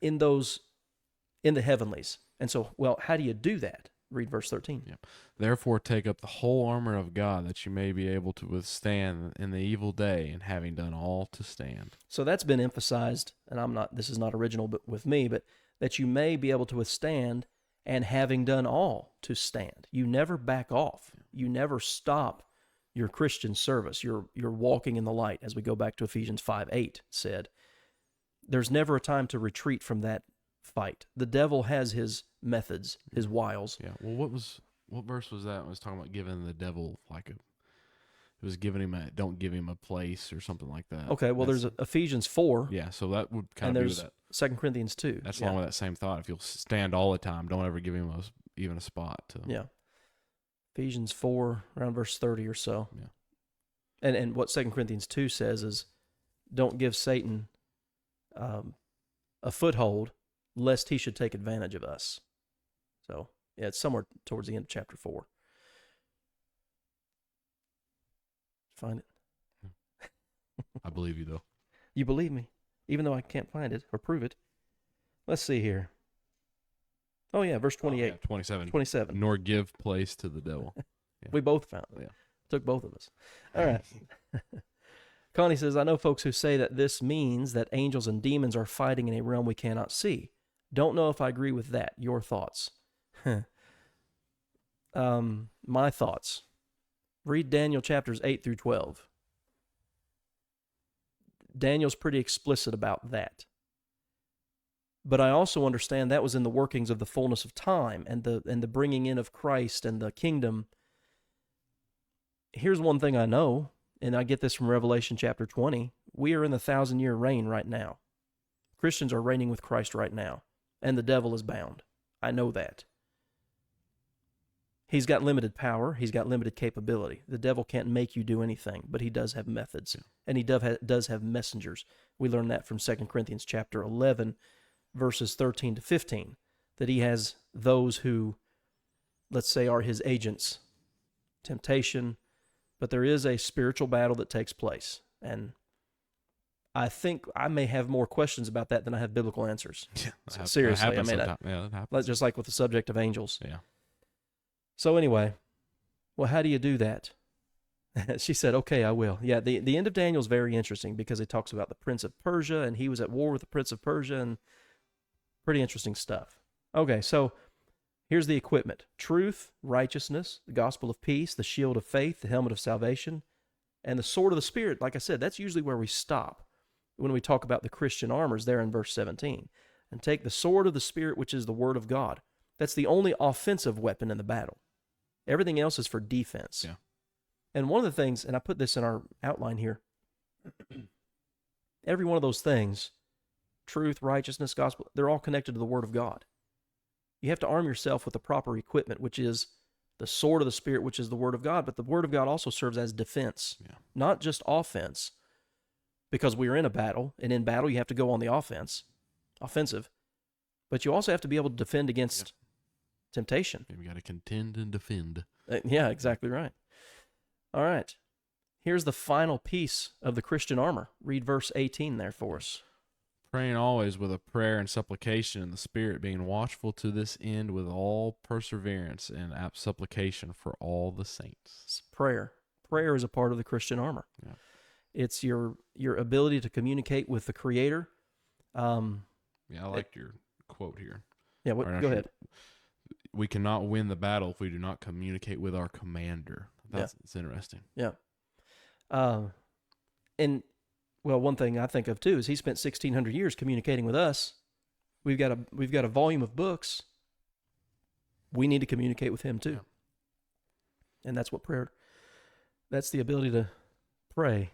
the heavenlies. And so, well, how do you do that? Read verse 13. Yeah. Therefore, take up the whole armor of God, that you may be able to withstand in the evil day, and having done all to stand. So that's been emphasized, and this is not original but with me, but that you may be able to withstand, and having done all to stand. You never back off. You never stop your Christian service. You're walking in the light, as we go back to Ephesians 5:8 said. There's never a time to retreat from that fight. The devil has his methods, his wiles. Yeah. Well, what verse was that? It was talking about giving the devil it was giving him don't give him a place or something like that. Okay, well, there's Ephesians 4. Yeah, so that would kind and of be there's with that. 2 Corinthians 2. That's along with that same thought. If you'll stand all the time, don't ever give him even a spot. Yeah. Ephesians 4, around verse 30 or so. Yeah. And what 2 Corinthians 2 says is, don't give Satan a foothold, lest he should take advantage of us. So, yeah, it's somewhere towards the end of chapter 4. Find it. I believe you, though. You believe me, even though I can't find it or prove it. Let's see here. Oh, yeah, verse 28. Oh, yeah, 27. 27. Nor give place to the devil. Yeah. We both found it. Yeah. Took both of us. All right. Connie says, I know folks who say that this means that angels and demons are fighting in a realm we cannot see. Don't know if I agree with that. Your thoughts? My thoughts. Read Daniel chapters 8 through 12. Daniel's pretty explicit about that. But I also understand that was in the workings of the fullness of time and the bringing in of Christ and the kingdom. Here's one thing I know, and I get this from Revelation chapter 20. We are in the 1,000-year reign right now. Christians are reigning with Christ right now, and the devil is bound. I know that. He's got limited power. He's got limited capability. The devil can't make you do anything, but he does have methods, and he does have messengers. We learn that from 2 Corinthians chapter 11, verses 13 to 15, that he has those who, let's say, are his agents. Temptation, but there is a spiritual battle that takes place, and I think I may have more questions about that than I have biblical answers. Yeah, seriously, that happens. Just like with the subject of angels. Yeah. So anyway, well, how do you do that? She said, okay, I will. Yeah, the end of Daniel is very interesting because it talks about the prince of Persia, and he was at war with the prince of Persia, and pretty interesting stuff. Okay, so here's the equipment: truth, righteousness, the gospel of peace, the shield of faith, the helmet of salvation, and the sword of the Spirit. Like I said, that's usually where we stop when we talk about the Christian armors there in verse 17. And take the sword of the Spirit, which is the word of God. That's the only offensive weapon in the battle. Everything else is for defense. Yeah. And one of the things, and I put this in our outline here, every one of those things, truth, righteousness, gospel, they're all connected to the word of God. You have to arm yourself with the proper equipment, which is the sword of the Spirit, which is the word of God. But the word of God also serves as defense, not just offense, because we are in a battle, and in battle you have to go on the offensive. But you also have to be able to defend against temptation. You got to contend and defend. Yeah, exactly right. All right. Here's the final piece of the Christian armor. Read verse 18 there for us. Praying always with a prayer and supplication in the Spirit, being watchful to this end with all perseverance and supplication for all the saints. It's prayer. Prayer is a part of the Christian armor. Yeah. It's your ability to communicate with the Creator. I liked your quote here. Yeah, go ahead. We cannot win the battle if we do not communicate with our commander. It's interesting. Yeah. And, well, one thing I think of, too, is he spent 1,600 years communicating with us. We've got a volume of books. We need to communicate with him, too. Yeah. And that's what prayer, that's the ability to pray.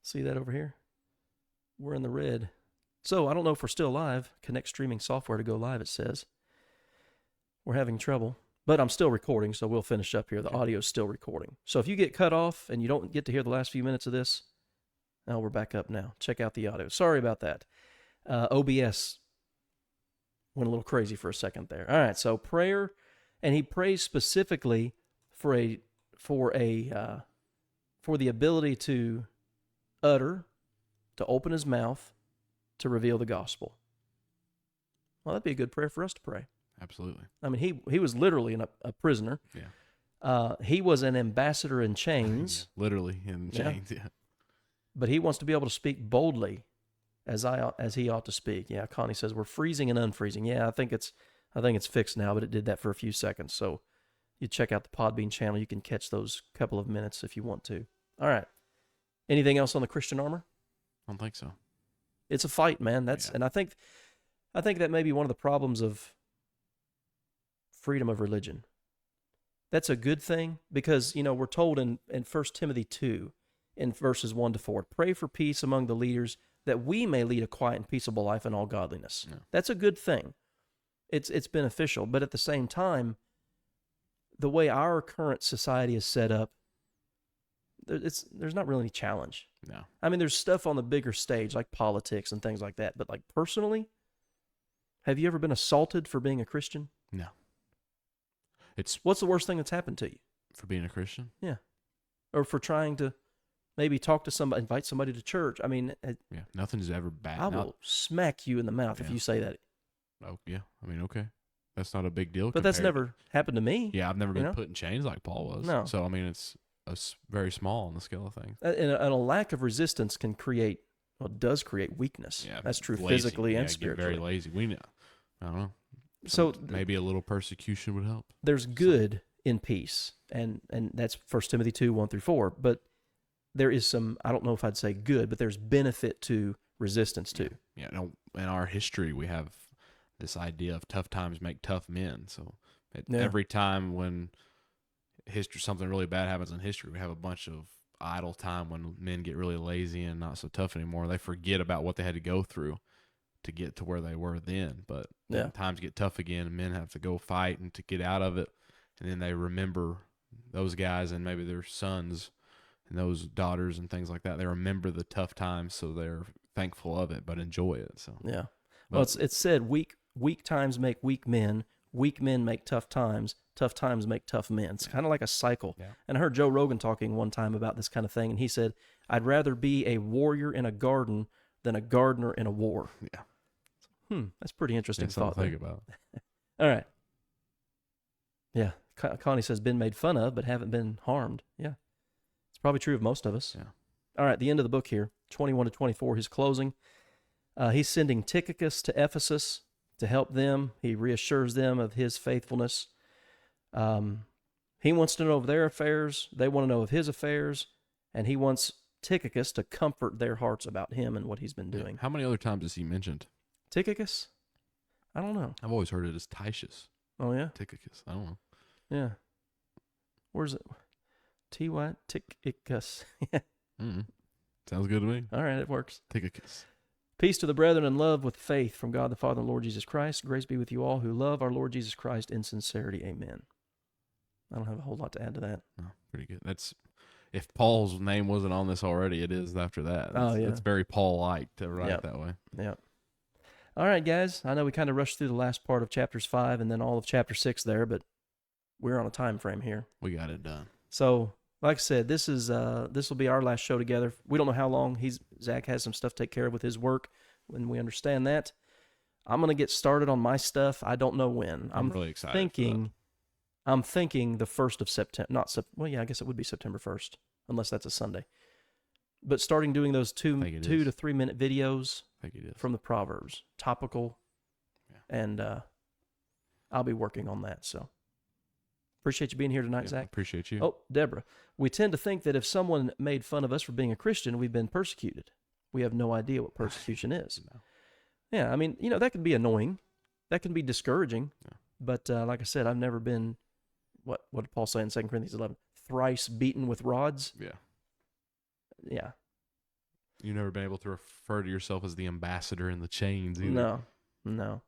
See that over here? We're in the red. So, I don't know if we're still live. Connect streaming software to go live, it says. We're having trouble. But I'm still recording, so we'll finish up here. The audio's still recording. So if you get cut off and you don't get to hear the last few minutes of this, now we're back up now. Check out the audio. Sorry about that. OBS went a little crazy for a second there. All right, so prayer, and he prays specifically for the ability to utter, to open his mouth, to reveal the gospel. Well, that'd be a good prayer for us to pray. Absolutely. I mean, he was literally a prisoner. Yeah. He was an ambassador in chains. Yeah, literally in chains. Yeah. But he wants to be able to speak boldly as he ought to speak. Yeah, Connie says we're freezing and unfreezing. Yeah, I think it's fixed now, but it did that for a few seconds. So you check out the Podbean channel. You can catch those couple of minutes if you want to. All right. Anything else on the Christian armor? I don't think so. It's a fight, man. And I think that may be one of the problems of freedom of religion. That's a good thing because, we're told in 1 Timothy 2 in verses 1-4, pray for peace among the leaders that we may lead a quiet and peaceable life in all godliness. Yeah. That's a good thing. It's beneficial, but at the same time, the way our current society is set up, there's not really any challenge. No. I mean, there's stuff on the bigger stage like politics and things like that, but like personally, have you ever been assaulted for being a Christian? No. What's the worst thing that's happened to you? For being a Christian? Yeah. Or for trying to maybe talk to somebody, invite somebody to church. I mean, yeah, nothing's ever bad. I will smack you in the mouth if you say that. Oh, yeah. I mean, okay. That's not a big deal. But that's never happened to me. Yeah, I've never been put in chains like Paul was. No. So, I mean, it's very small on the scale of things. And a lack of resistance does create weakness. Yeah, that's true lazy. physically and spiritually. Get very lazy. We know. I don't know. So maybe a little persecution would help. There's good in peace, and that's 1 Timothy 2, 1-4. But there is some, I don't know if I'd say good, but there's benefit to resistance too. Yeah. In our history, we have this idea of tough times make tough men. So every time when something really bad happens in history, we have a bunch of idle time when men get really lazy and not so tough anymore. They forget about what they had to go through to get to where they were then. But when times get tough again and men have to go fight and to get out of it. And then they remember those guys and maybe their sons and those daughters and things like that. They remember the tough times, so they're thankful of it, but enjoy it. So yeah. Well, it's said weak times make weak men make tough times make tough men. It's kind of like a cycle. Yeah. And I heard Joe Rogan talking one time about this kind of thing, and he said, I'd rather be a warrior in a garden than a gardener in a war. Yeah. That's pretty interesting thought. Something to think about. All right. Yeah. Connie says, been made fun of, but haven't been harmed. Yeah. It's probably true of most of us. Yeah. All right. The end of the book here, 21-24, his closing. He's sending Tychicus to Ephesus to help them. He reassures them of his faithfulness. He wants to know of their affairs. They want to know of his affairs. And he wants Tychicus to comfort their hearts about him and what he's been doing. How many other times is he mentioned? Tychicus? I don't know. I've always heard it as Tychus. Oh, yeah? Tychicus. I don't know. Yeah. Where's it? T-Y? Tychicus. Sounds good to me. All right, it works. Tychicus. Peace to the brethren and love with faith from God the Father and Lord Jesus Christ. Grace be with you all who love our Lord Jesus Christ in sincerity. Amen. I don't have a whole lot to add to that. No, pretty good. That's if Paul's name wasn't on this already, it is after that. It's very Paul-like to write it that way. Yeah. All right, guys. I know we kind of rushed through the last part of chapters 5 and then all of chapter 6 there, but we're on a time frame here. We got it done. So, like I said, this will be our last show together. We don't know how long. Zack has some stuff to take care of with his work, and we understand that. I'm going to get started on my stuff. I don't know when. I'm really excited. I'm thinking the 1st of September. I guess it would be September 1st, unless that's a Sunday. But starting doing those 2 to 3 minute videos from the Proverbs, topical, and I'll be working on that. So appreciate you being here tonight, Zack. Appreciate you. Oh, Deborah, we tend to think that if someone made fun of us for being a Christian, we've been persecuted. We have no idea what persecution is. No. Yeah, I mean, that can be annoying. That can be discouraging. Yeah. But like I said, I've never been, what did Paul say in 2 Corinthians 11? Thrice beaten with rods. Yeah. Yeah. You've never been able to refer to yourself as the ambassador in the chains either. No.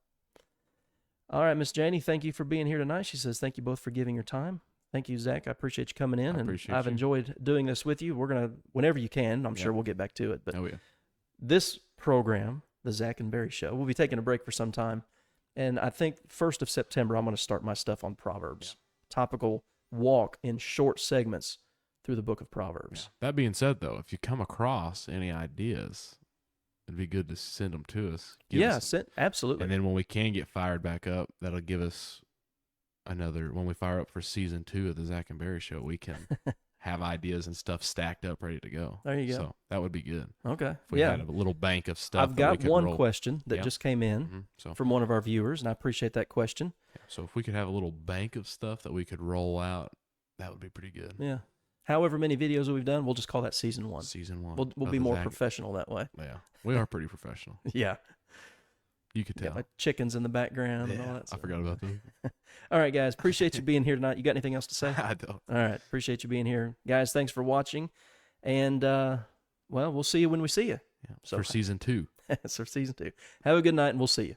All right, Miss Janie, thank you for being here tonight. She says, thank you both for giving your time. Thank you, Zack. I appreciate you coming in. I've enjoyed doing this with you. We're going to, whenever you can, I'm sure we'll get back to it. But this program, the Zack and Barry Show, we'll be taking a break for some time. And I think 1st of September, I'm going to start my stuff on Proverbs. Topical walk in short segments through the book of Proverbs. That being said, though, if you come across any ideas, it'd be good to send them to us. Absolutely. And then when we can get fired back up, that'll give us when we fire up for season 2 of the Zack and Barry Show, we can have ideas and stuff stacked up, ready to go. There you go. So that would be good. Okay. If we had a little bank of stuff. I've got one question that Yeah. just came in from one of our viewers, and I appreciate that question. So if we could have a little bank of stuff that we could roll out, that would be pretty good. Yeah. However many videos we've done, we'll just call that season 1. Season 1. We'll be more professional that way. Yeah. We are pretty professional. Yeah. You could tell. Got my chickens in the background and all that stuff. I forgot about them. All right, guys. Appreciate you being here tonight. You got anything else to say? I don't. All right. Appreciate you being here. Guys, thanks for watching. And, we'll see you when we see you. Yeah. So for season 2. For season 2. Have a good night, and we'll see you.